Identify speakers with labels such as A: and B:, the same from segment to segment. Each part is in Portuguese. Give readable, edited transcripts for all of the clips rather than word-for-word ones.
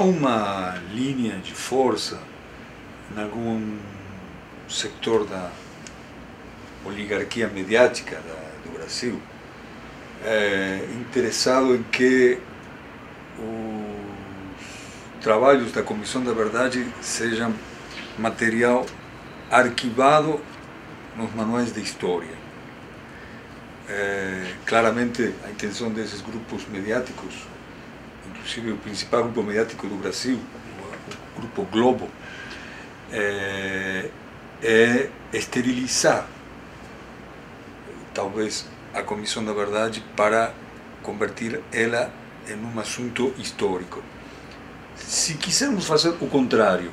A: uma linha de força em algum setor da oligarquia mediática do Brasil interessado em que os trabalhos da Comissão da Verdade sejam material arquivado nos manuais de história. Claramente a intenção desses grupos mediáticos, inclusive o principal grupo mediático do Brasil, o Grupo Globo, é esterilizar talvez a Comissão da Verdade para convertir ela em um assunto histórico. Se quisermos fazer o contrário,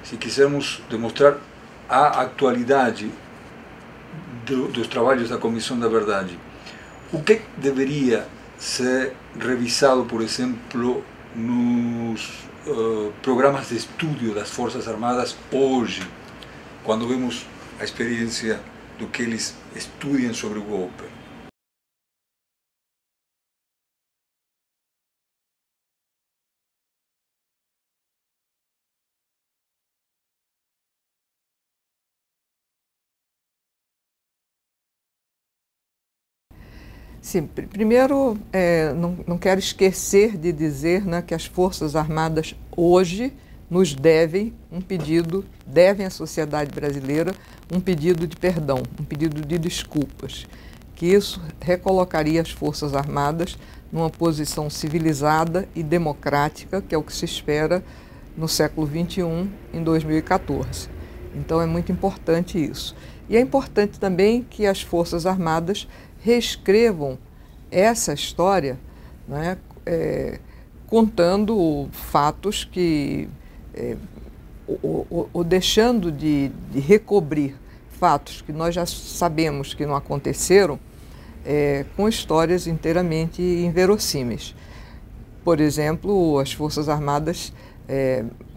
A: se quisermos demonstrar a atualidade dos trabalhos da Comissão da Verdade, o que deveria ser revisado, por exemplo, nos programas de estudo das Forças Armadas hoje, quando vemos a experiência do que eles estudam sobre o golpe?
B: Sim, primeiro, não quero esquecer de dizer, né, que as Forças Armadas hoje nos devem um pedido, devem à sociedade brasileira um pedido de perdão, um pedido de desculpas, que isso recolocaria as Forças Armadas numa posição civilizada e democrática, que é o que se espera no século XXI, em 2014. Então é muito importante isso. E é importante também que as Forças Armadas reescrevam essa história, né, contando fatos que, ou deixando de recobrir fatos que nós já sabemos que não aconteceram, com histórias inteiramente inverossímeis. Por exemplo, as Forças Armadas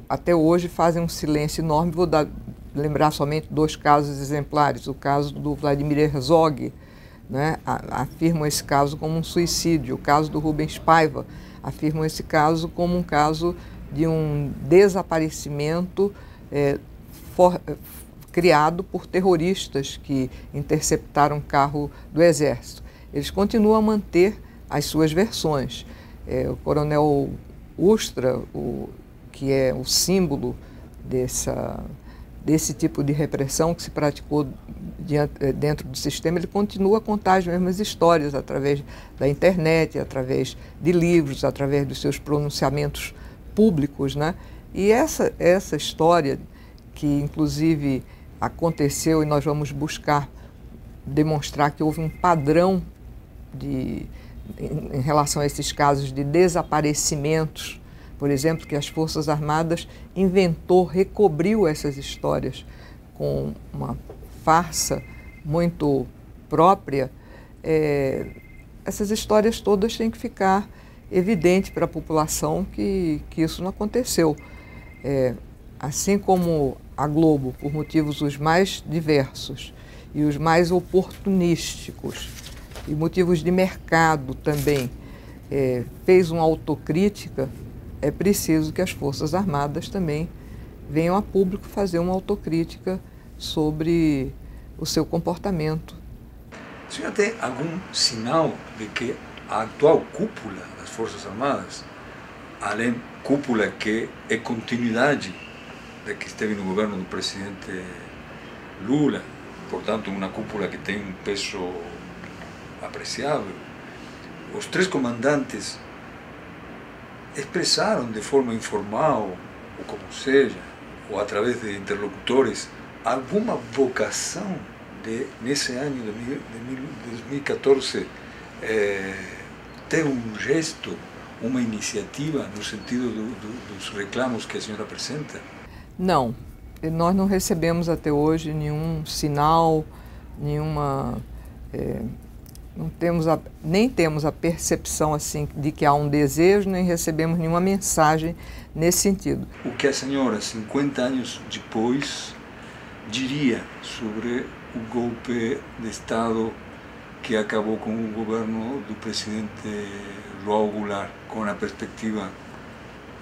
B: até hoje fazem um silêncio enorme. Vou lembrar somente dois casos exemplares. O caso do Vladimir Herzog, né, afirmam esse caso como um suicídio. O caso do Rubens Paiva afirmam esse caso como um caso de um desaparecimento criado por terroristas que interceptaram um carro do Exército. Eles continuam a manter as suas versões. O coronel Ustra, que é o símbolo desse tipo de repressão que se praticou dentro do sistema, ele continua a contar as mesmas histórias através da internet, através de livros, através dos seus pronunciamentos públicos, né? E essa história, que inclusive aconteceu, e nós vamos buscar demonstrar que houve um padrão em relação a esses casos de desaparecimentos, por exemplo, que as Forças Armadas recobriu essas histórias com uma farsa muito própria. Essas histórias todas têm que ficar evidente para a população que isso não aconteceu. Assim como a Globo, por motivos os mais diversos e os mais oportunísticos, e motivos de mercado também, fez uma autocrítica, é preciso que as Forças Armadas também venham a público fazer uma autocrítica sobre o seu comportamento.
A: O senhor tem algum sinal de que a atual cúpula das Forças Armadas, além cúpula que é continuidade da que esteve no governo do presidente Lula, portanto uma cúpula que tem um peso apreciável, os três comandantes expressaram de forma informal, ou como seja, ou através de interlocutores, alguma vocação de, nesse ano de 2014, ter um gesto, uma iniciativa no sentido dos reclamos que a senhora apresenta?
B: Não, nós não recebemos até hoje nenhum sinal, nem temos a percepção assim de que há um desejo, nem recebemos nenhuma mensagem nesse sentido.
A: O que a senhora, 50 anos depois, diria sobre o golpe de Estado que acabou com o governo do presidente João Goulart, com a perspectiva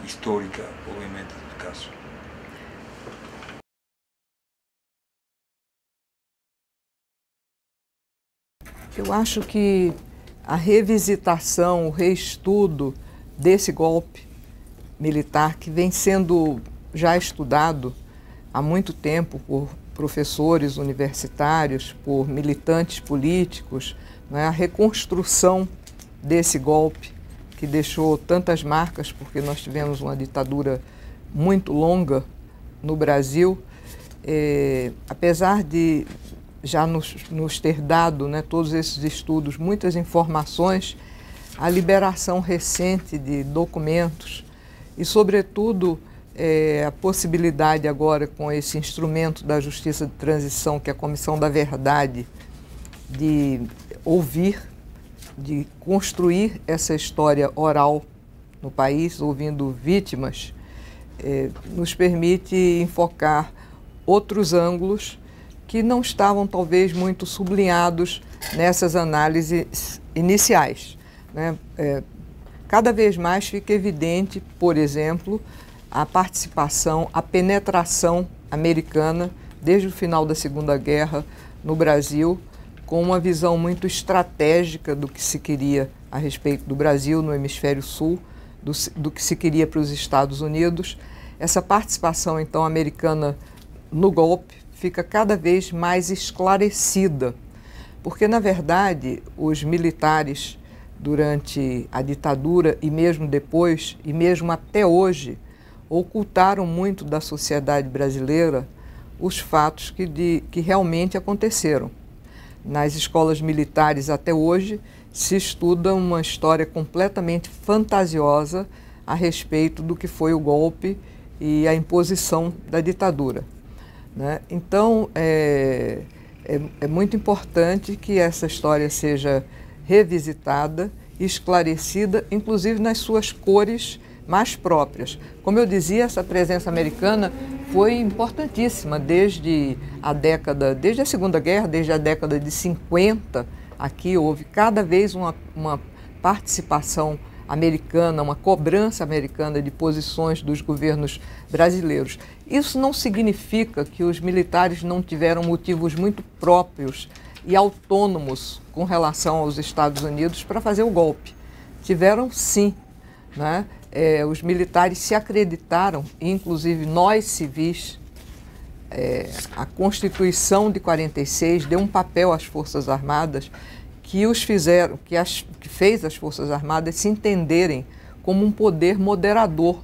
A: histórica, obviamente, do caso.
B: Eu acho que a revisitação, o reestudo desse golpe militar, que vem sendo já estudado há muito tempo por professores universitários, por militantes políticos, né? A reconstrução desse golpe que deixou tantas marcas, porque nós tivemos uma ditadura muito longa no Brasil, apesar de já nos ter dado, né, todos esses estudos, muitas informações, a liberação recente de documentos e, sobretudo, a possibilidade agora com esse instrumento da Justiça de Transição, que é a Comissão da Verdade, de ouvir, de construir essa história oral no país, ouvindo vítimas, nos permite enfocar outros ângulos que não estavam talvez muito sublinhados nessas análises iniciais, né? Cada vez mais fica evidente, por exemplo, a participação, a penetração americana desde o final da Segunda Guerra no Brasil, com uma visão muito estratégica do que se queria a respeito do Brasil no hemisfério sul, do que se queria para os Estados Unidos. Essa participação, então, americana no golpe fica cada vez mais esclarecida, porque, na verdade, os militares, durante a ditadura e mesmo depois, e mesmo até hoje, ocultaram muito da sociedade brasileira os fatos que realmente aconteceram. Nas escolas militares até hoje se estuda uma história completamente fantasiosa a respeito do que foi o golpe e a imposição da ditadura, né? Então, é muito importante que essa história seja revisitada, esclarecida, inclusive nas suas cores mais próprias. Como eu dizia, essa presença americana foi importantíssima desde a Segunda Guerra, desde a década de 50, aqui houve cada vez uma participação americana, uma cobrança americana de posições dos governos brasileiros. Isso não significa que os militares não tiveram motivos muito próprios e autônomos com relação aos Estados Unidos para fazer o golpe. Tiveram sim, né? Os militares se acreditaram, inclusive nós civis, a Constituição de 46 deu um papel às Forças Armadas que fez as Forças Armadas se entenderem como um poder moderador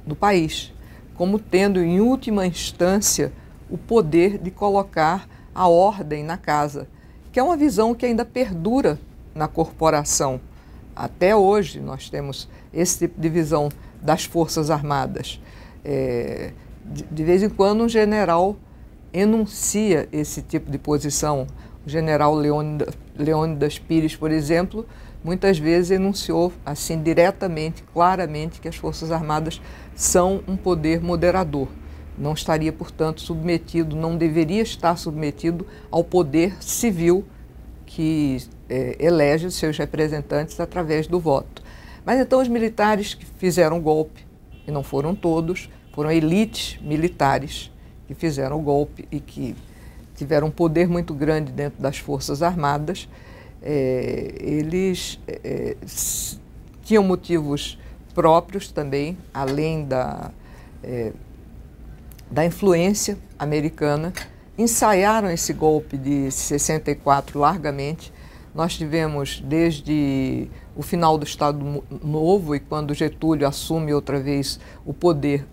B: do país, como tendo, em última instância, o poder de colocar a ordem na casa, que é uma visão que ainda perdura na corporação. Até hoje nós temos esse tipo de visão das Forças Armadas. De vez em quando um general enuncia esse tipo de posição. O general Leônidas Pires, por exemplo, muitas vezes enunciou assim diretamente, claramente, que as Forças Armadas são um poder moderador. Não estaria, portanto, submetido, não deveria estar submetido ao poder civil que elege os seus representantes através do voto. Mas então os militares que fizeram o golpe, e não foram todos, foram elites militares que fizeram o golpe e que tiveram um poder muito grande dentro das Forças Armadas, eles tinham motivos próprios também, além da influência americana, ensaiaram esse golpe de 64 largamente. Nós tivemos desde o final do Estado Novo e quando Getúlio assume outra vez o poder,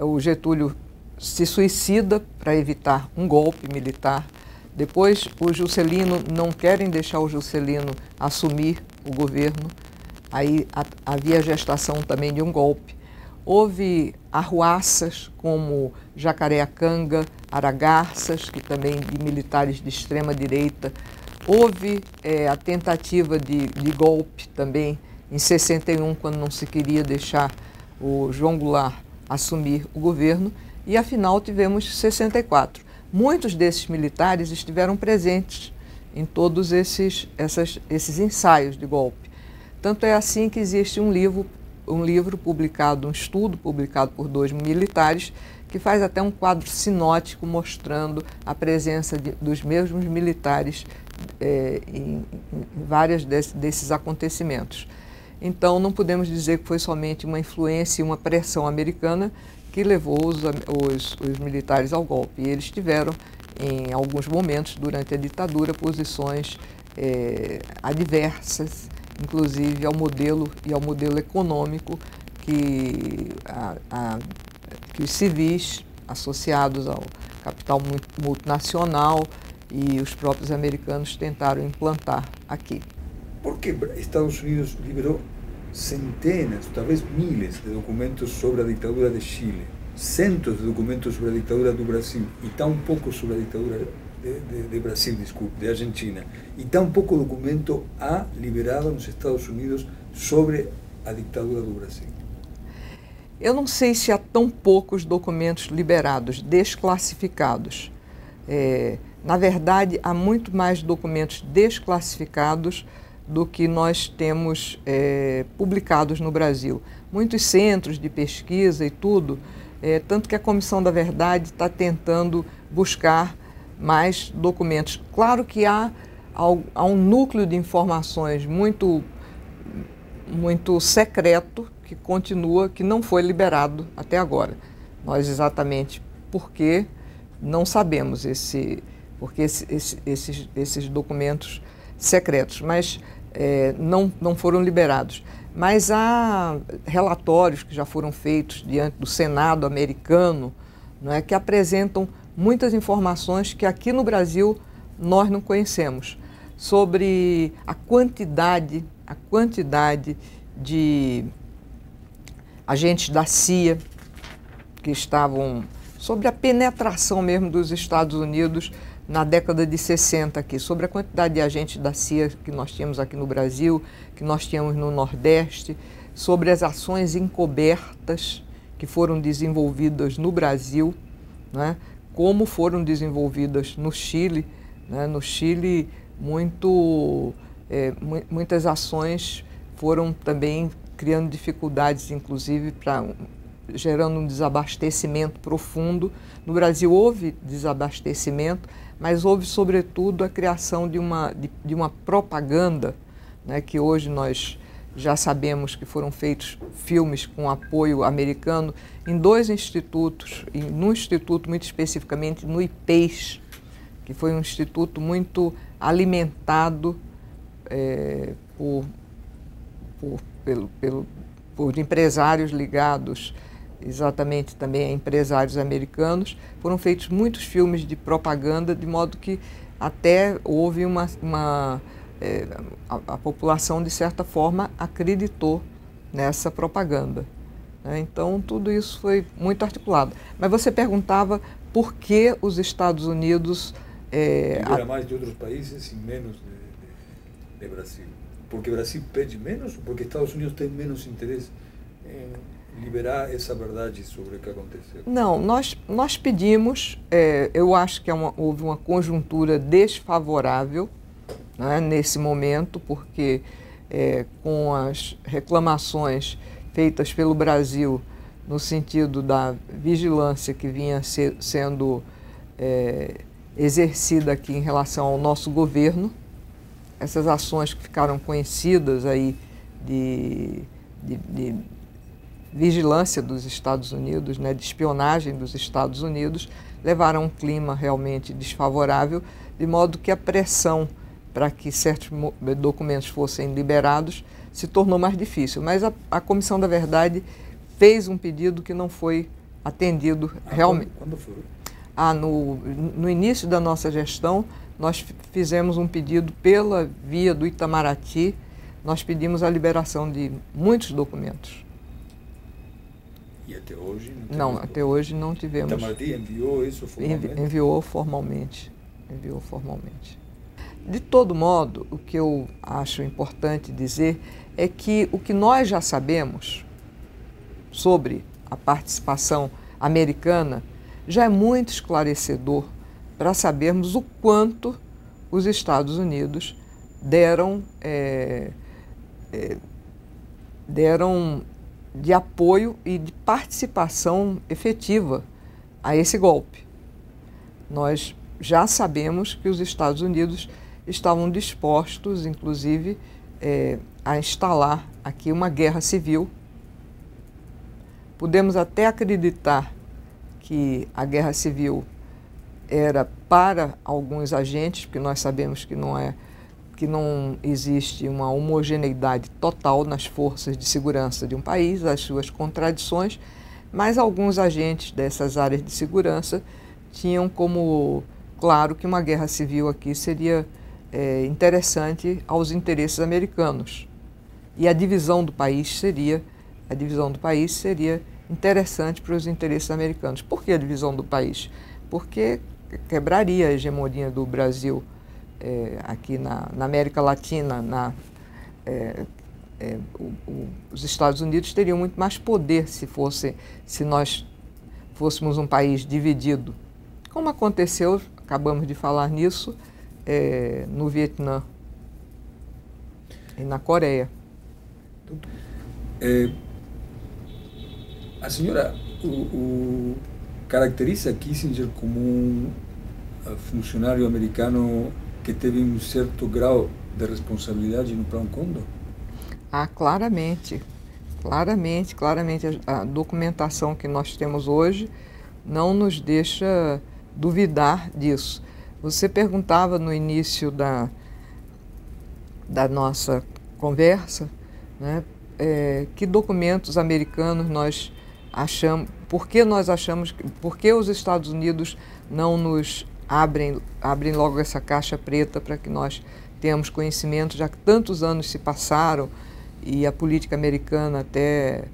B: o Getúlio se suicida para evitar um golpe militar. Depois o Juscelino, não querem deixar o Juscelino assumir o governo, aí havia a gestação também de um golpe. Houve arruaças como Jacareacanga, Aragarças, que também de militares de extrema direita. Houve a tentativa de golpe também em 61, quando não se queria deixar o João Goulart assumir o governo, e afinal tivemos 64. Muitos desses militares estiveram presentes em todos esses ensaios de golpe. Tanto é assim que existe um livro um livro publicado, um estudo publicado por 2 militares, que faz até um quadro sinótico mostrando a presença dos mesmos militares em vários desses acontecimentos. Então, não podemos dizer que foi somente uma influência e uma pressão americana que levou os militares ao golpe. E eles tiveram, em alguns momentos, durante a ditadura, posições adversas, inclusive ao modelo econômico que os civis associados ao capital multinacional e os próprios americanos tentaram implantar aqui.
A: Por que Estados Unidos liberou centenas, talvez miles de documentos sobre a ditadura de Chile, centos de documentos sobre a ditadura do Brasil e tão pouco sobre a ditadura de Brasil, desculpe, de Argentina, e tão pouco documento há liberado nos Estados Unidos sobre a ditadura do Brasil?
B: Eu não sei se há tão poucos documentos liberados, desclassificados. Na verdade, há muito mais documentos desclassificados do que nós temos publicados no Brasil. Muitos centros de pesquisa e tudo, tanto que a Comissão da Verdade está tentando buscar mais documentos. Claro que há um núcleo de informações muito secreto que continua, que não foi liberado até agora. Nós exatamente porque não sabemos porque esses documentos secretos, mas não foram liberados. Mas há relatórios que já foram feitos diante do Senado americano, não é, que apresentam muitas informações que aqui no Brasil nós não conhecemos, sobre a quantidade de agentes da CIA que estavam, sobre a penetração mesmo dos Estados Unidos na década de 60 aqui, sobre a quantidade de agentes da CIA que nós tínhamos aqui no Brasil, que nós tínhamos no Nordeste, sobre as ações encobertas que foram desenvolvidas no Brasil, né, como foram desenvolvidas no Chile. Né, no Chile, muitas ações foram também criando dificuldades, inclusive, gerando um desabastecimento profundo. No Brasil houve desabastecimento, mas houve, sobretudo, a criação de uma propaganda, né, que hoje nós já sabemos que foram feitos filmes com apoio americano em 2 institutos, e num instituto muito especificamente no IPES, que foi um instituto muito alimentado por empresários ligados exatamente também a empresários americanos. Foram feitos muitos filmes de propaganda, de modo que até houve a população, de certa forma, acreditou nessa propaganda. Então, tudo isso foi muito articulado. Mas você perguntava por que os Estados Unidos...
A: libera mais de outros países e menos de Brasil. Porque o Brasil pede menos ou porque Estados Unidos tem menos interesse em liberar essa verdade sobre o que aconteceu?
B: Não, nós pedimos, eu acho que houve uma conjuntura desfavorável, né, nesse momento, porque com as reclamações feitas pelo Brasil no sentido da vigilância que vinha sendo exercida aqui em relação ao nosso governo, essas ações que ficaram conhecidas aí de vigilância dos Estados Unidos, né, de espionagem dos Estados Unidos, levaram a um clima realmente desfavorável, de modo que a pressão para que certos documentos fossem liberados se tornou mais difícil. Mas a Comissão da Verdade fez um pedido que não foi atendido realmente.
A: Quando foi?
B: No início da nossa gestão, nós fizemos um pedido pela via do Itamaraty, nós pedimos a liberação de muitos documentos.
A: E até hoje não?
B: Não, até hoje não tivemos.
A: O Itamaraty enviou isso formalmente?
B: Enviou formalmente. De todo modo, o que eu acho importante dizer é que o que nós já sabemos sobre a participação americana já é muito esclarecedor para sabermos o quanto os Estados Unidos deram de apoio e de participação efetiva a esse golpe. Nós já sabemos que os Estados Unidos estavam dispostos, inclusive, a instalar aqui uma guerra civil. Podemos até acreditar que a guerra civil era para alguns agentes, porque nós sabemos que não existe uma homogeneidade total nas forças de segurança de um país, as suas contradições, mas alguns agentes dessas áreas de segurança tinham como claro que uma guerra civil aqui seria interessante aos interesses americanos. E a divisão do país seria interessante para os interesses americanos. Por que a divisão do país? Porque quebraria a hegemonia do Brasil aqui na América Latina. Os Estados Unidos teriam muito mais poder se nós fôssemos um país dividido. Como aconteceu, acabamos de falar nisso, no Vietnã e na Coreia.
A: A senhora caracteriza Kissinger como um funcionário americano que teve um certo grau de responsabilidade no Plano Condor?
B: Claramente. A documentação que nós temos hoje não nos deixa duvidar disso. Você perguntava no início da nossa conversa, né, que documentos americanos nós achamos, por que os Estados Unidos não nos abrem logo essa caixa preta para que nós tenhamos conhecimento, já que tantos anos se passaram e a política americana até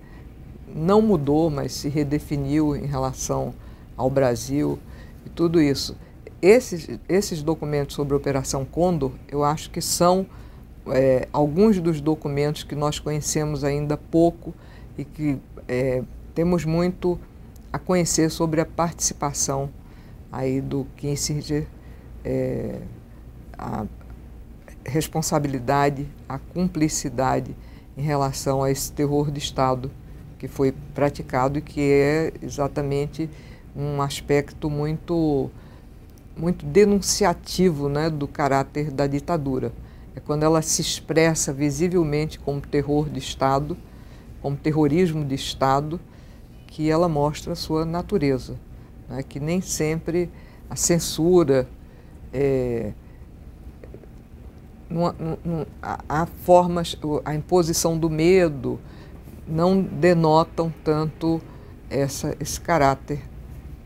B: não mudou, mas se redefiniu em relação ao Brasil e tudo isso. Esses documentos sobre a Operação Condor, eu acho que são alguns dos documentos que nós conhecemos ainda pouco e que temos muito a conhecer sobre a participação aí do Kissinger, a responsabilidade, a cumplicidade em relação a esse terror de Estado que foi praticado e que é exatamente um aspecto muito denunciativo, né, do caráter da ditadura. É quando ela se expressa visivelmente como terror de Estado, como terrorismo de Estado, que ela mostra a sua natureza, né, que nem sempre a censura, a imposição do medo não denotam tanto esse caráter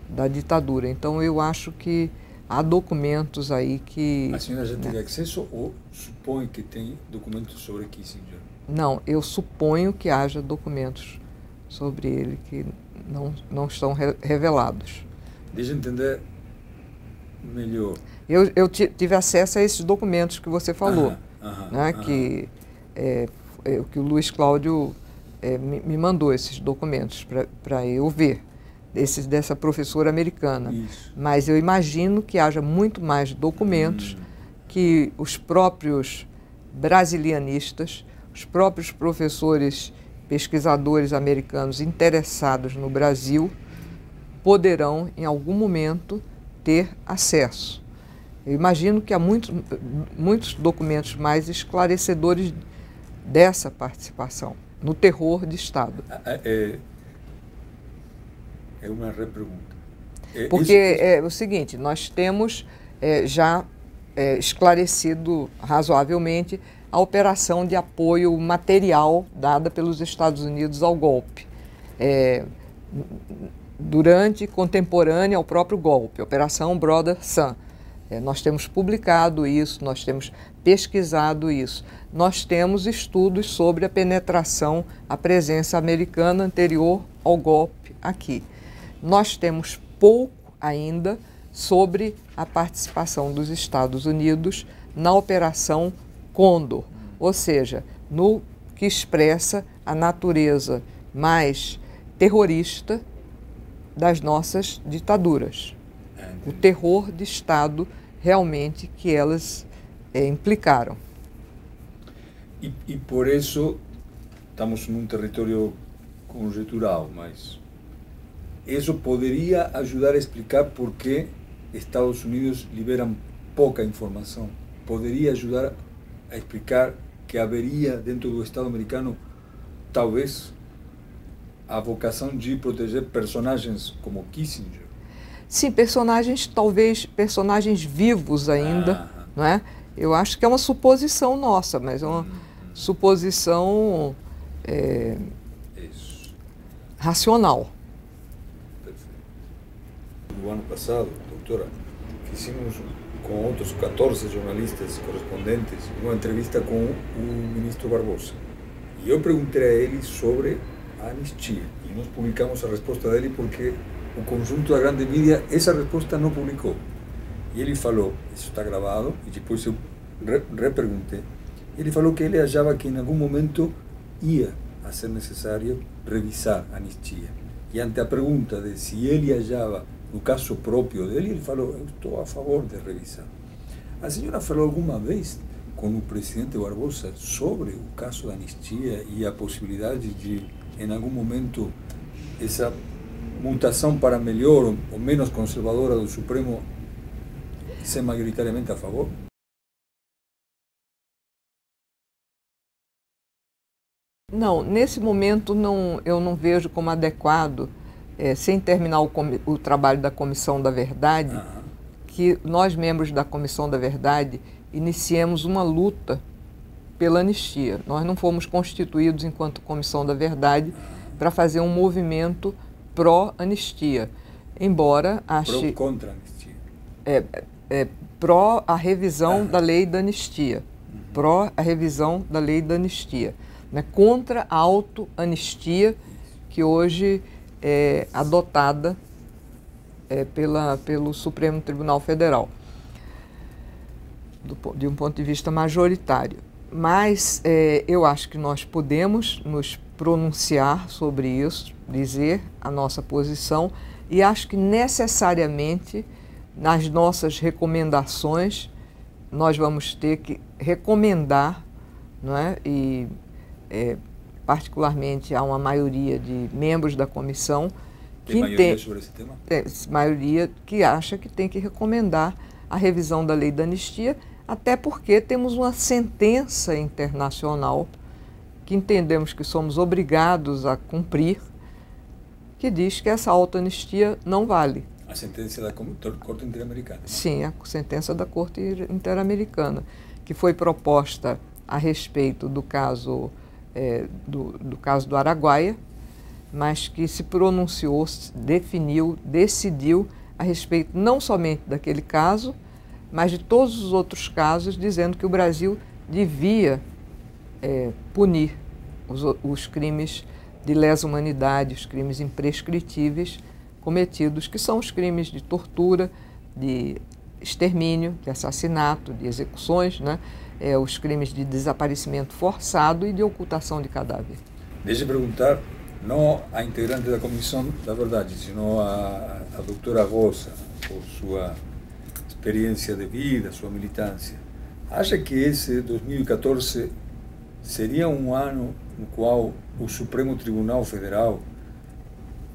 B: da ditadura. Então eu acho que há documentos aí que...
A: A senhora já teve acesso ou supõe que tem documentos sobre Kissinger?
B: Não, eu suponho que haja documentos sobre ele que não estão revelados.
A: Deixa eu entender melhor.
B: Eu tive acesso a esses documentos que você falou, né, que o Luiz Cláudio me mandou esses documentos para eu ver, dessa professora americana.
A: Isso.
B: Mas eu imagino que haja muito mais documentos que os próprios brasilianistas, os próprios professores, pesquisadores americanos interessados no Brasil poderão, em algum momento, ter acesso. Eu imagino que há muitos documentos mais esclarecedores dessa participação no terror de Estado.
A: É uma repergunta.
B: Porque é o seguinte, nós temos já esclarecido razoavelmente a operação de apoio material dada pelos Estados Unidos ao golpe, contemporânea ao próprio golpe, Operação Brother Sun. Nós temos publicado isso, nós temos pesquisado isso. Nós temos estudos sobre a penetração, a presença americana anterior ao golpe aqui. Nós temos pouco ainda sobre a participação dos Estados Unidos na Operação Condor, ou seja, no que expressa a natureza mais terrorista das nossas ditaduras. O terror de Estado realmente que elas implicaram.
A: E por isso estamos num território conjectural, mas isso poderia ajudar a explicar por que Estados Unidos liberam pouca informação. Poderia ajudar a explicar que haveria dentro do Estado americano, talvez, a vocação de proteger personagens como Kissinger.
B: Sim, personagens, talvez personagens vivos ainda, não é? Eu acho que é uma suposição nossa, mas é uma suposição racional.
A: Perfeito. No ano passado, doutora, fizemos com outros 14 jornalistas correspondentes uma entrevista com o ministro Barbosa. E eu perguntei a ele sobre a anistia. E nós publicamos a resposta dele porque o conjunto da grande mídia essa resposta não publicou. E ele falou, isso está gravado, e depois eu reperguntei, ele falou que ele achava que em algum momento ia a ser necessário revisar a anistia. E ante a pergunta de se ele achava, no caso próprio dele, ele falou, eu estou a favor de revisar. A senhora falou alguma vez com o presidente Barbosa sobre o caso da anistia e a possibilidade de, em algum momento, essa mutação para melhor ou menos conservadora do Supremo ser majoritariamente a favor?
B: Não, nesse momento eu não vejo como adequado, sem terminar o trabalho da Comissão da Verdade, que nós, membros da Comissão da Verdade, iniciemos uma luta pela anistia. Nós não fomos constituídos enquanto Comissão da Verdade para fazer um movimento pró-anistia, embora ache...
A: Contra a anistia.
B: Pró a revisão da lei da anistia. Pró a revisão da lei da anistia. Né? Contra a auto-anistia que hoje é adotada pelo Supremo Tribunal Federal, de um ponto de vista majoritário. Mas eu acho que nós podemos nos pronunciar sobre isso, dizer a nossa posição, e acho que necessariamente nas nossas recomendações nós vamos ter que recomendar, não é? E particularmente há uma maioria de membros da comissão
A: que maioria sobre esse tema?
B: Maioria que acha que tem que recomendar a revisão da lei da anistia, até porque temos uma sentença internacional que entendemos que somos obrigados a cumprir, que diz que essa autoanistia não vale.
A: A sentença da Corte Interamericana.
B: Sim, a sentença da Corte Interamericana, que foi proposta a respeito do caso do caso do Araguaia, mas que se pronunciou, definiu, decidiu a respeito não somente daquele caso, mas de todos os outros casos, dizendo que o Brasil devia punir os crimes de lesa humanidade, os crimes imprescritíveis cometidos, que são os crimes de tortura, de extermínio, de assassinato, de execuções, né? Os crimes de desaparecimento forçado e de ocultação de cadáver.
A: Deixa eu perguntar, não a integrante da Comissão da Verdade, sino a doutora Rosa, por sua experiência de vida, sua militância. Acha que esse 2014 seria um ano no qual o Supremo Tribunal Federal,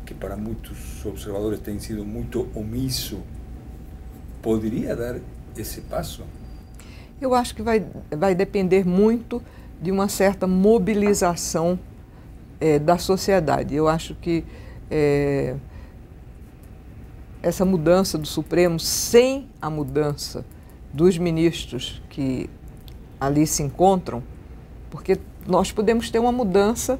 A: que para muitos observadores tem sido muito omisso, poderia dar esse passo?
B: Eu acho que vai depender muito de uma certa mobilização da sociedade. Eu acho que essa mudança do Supremo, sem a mudança dos ministros que ali se encontram, porque nós podemos ter uma mudança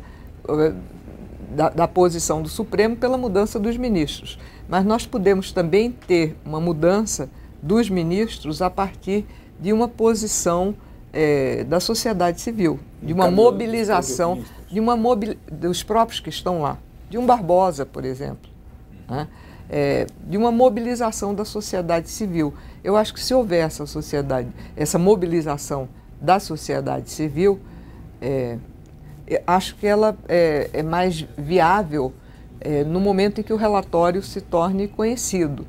B: da posição do Supremo pela mudança dos ministros, mas nós podemos também ter uma mudança dos ministros a partir de uma posição da sociedade civil, de uma mobilização dos próprios que estão lá, de um Barbosa, por exemplo, né? De uma mobilização da sociedade civil. Eu acho que se houver essa mobilização da sociedade civil, acho que ela é mais viável no momento em que o relatório se torne conhecido,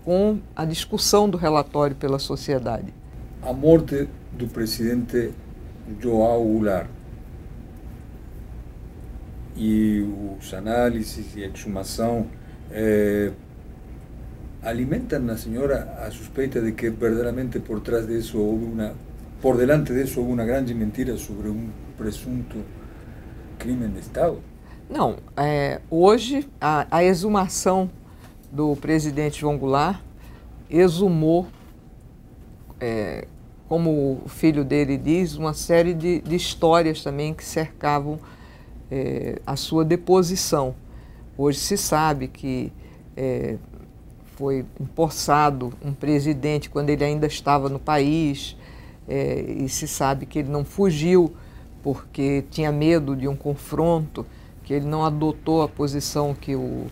B: com a discussão do relatório pela sociedade.
A: A morte do presidente João Goulart e os análises e a exumação alimentam na senhora a suspeita de que verdadeiramente por trás disso por delante disso houve uma grande mentira sobre um presunto crime de Estado?
B: Não, hoje a exumação do presidente João Goulart exumou, como o filho dele diz, uma série de histórias também que cercavam a sua deposição. Hoje se sabe que foi empossado um presidente quando ele ainda estava no país, e se sabe que ele não fugiu porque tinha medo de um confronto, que ele não adotou a posição que o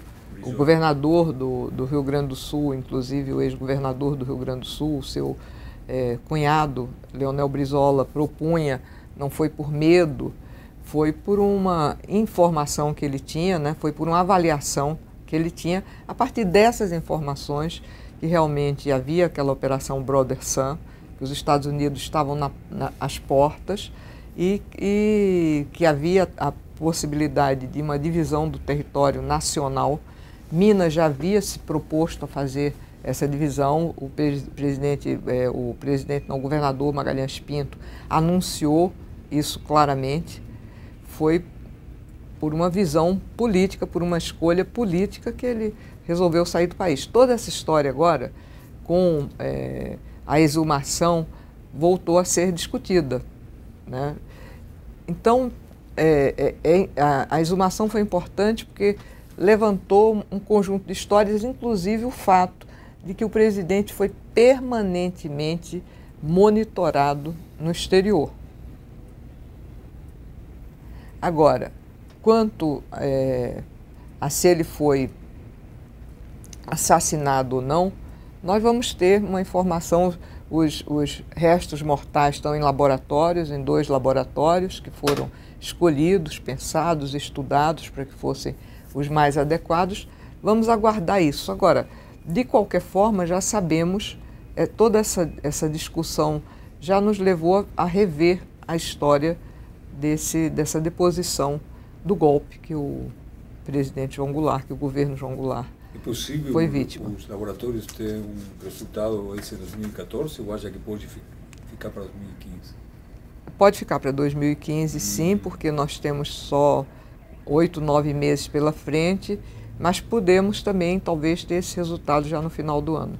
B: governador do Rio Grande do Sul, inclusive o ex-governador do Rio Grande do Sul, o seu cunhado, Leonel Brizola, propunha. Não foi por medo, foi por uma informação que ele tinha, né? Foi por uma avaliação que ele tinha, a partir dessas informações, que realmente havia aquela operação Brother Sun, que os Estados Unidos estavam às portas e que havia a possibilidade de uma divisão do território nacional. Minas já havia se proposto a fazer essa divisão. O governador Magalhães Pinto anunciou isso claramente. Foi por uma visão política, por uma escolha política que ele resolveu sair do país. Toda essa história agora, com a exumação, voltou a ser discutida, né? Então, a exumação foi importante porque levantou um conjunto de histórias, inclusive o fato de que o presidente foi permanentemente monitorado no exterior. Agora, quanto a se ele foi assassinado ou não, nós vamos ter uma informação. Os restos mortais estão em laboratórios, em 2 laboratórios que foram escolhidos, pensados, estudados para que fossem os mais adequados. Vamos aguardar isso. Agora, de qualquer forma, já sabemos, toda essa discussão já nos levou a rever a história dessa deposição do golpe que o presidente João Goulart, que o governo João Goulart foi vítima.
A: Os laboratórios têm um resultado esse 2014 ou acha que pode ficar para 2015?
B: Pode ficar para 2015, sim, porque nós temos só 8, 9 meses pela frente, mas podemos também, talvez, ter esse resultado já no final do ano.